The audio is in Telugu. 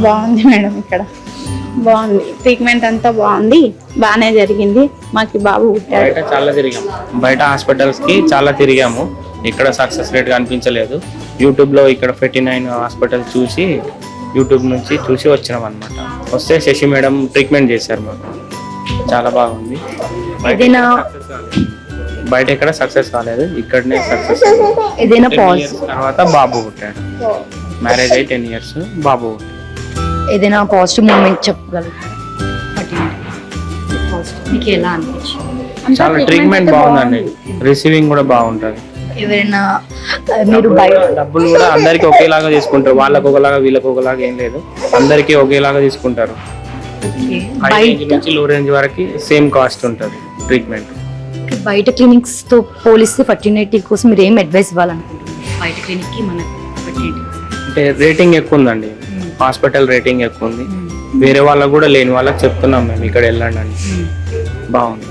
బాగుంది మేడం, ఇక్కడ బాగుంది, ట్రీట్మెంట్ అంతా బాగుంది, బాగానే జరిగింది. మాకు బాబు పుట్టాడు. బయట చాలా తిరిగాము, బయట హాస్పిటల్స్ కి చాలా తిరిగాము, ఇక్కడ సక్సెస్ రేట్ కనిపించలేదు. యూట్యూబ్ లో ఇక్కడ 49 హాస్పిటల్ చూసి యూట్యూబ్ నుంచి చూసి వచ్చినాం అనమాట. వస్తే శశి మేడం ట్రీట్మెంట్ చేశారు మాకు, చాలా బాగుంది. బయట ఎక్కడ సక్సెస్ కాలేదు, ఇక్కడనే సక్సెస్. ఏదైనా తర్వాత బాబు పుట్టాడు, మ్యారేజ్ అయ్యి 10 years బాబు పుట్టాడు. ఏదైనా పాజిటివ్ మూమెంట్ చెప్పగలుగుతారా? మీకు ఎలా అనిపించింది? చాలా ట్రీట్మెంట్ బాగుందండి, రిసీవింగ్ కూడా బాగుంటది. ఎవరైనా మీరు డబ్బులు కూడా అందరికి ఒకేలాగా తీసుకుంటారు, వాళ్ళకు ఒకలాగా వీళ్ళకి ఒకలాగా ఏం లేదు, అందరికి ఒకేలాగా తీసుకుంటారు. హై రేంజ్ నుంచి లో రేంజ్ వరకు సేమ్ కాస్ట్ ఉంటది ట్రీట్మెంట్. బయట క్లినిక్స్ తో పోలిస్తే ఫర్టిలిటీ కోసం మీరు ఏం అడ్వైస్ ఇవ్వాలనుకుంటున్నారు? బయట క్లినిక్ కి మన అంటే రేటింగ్ ఎక్కువ ఉందండి, హాస్పిటల్ రేటింగ్ ఎక్కువ ఉంది. వేరే వాళ్ళకు కూడా లేని వాళ్ళకి చెప్తున్నాం మేము ఇక్కడ వెళ్ళండి అని. బాగుంది.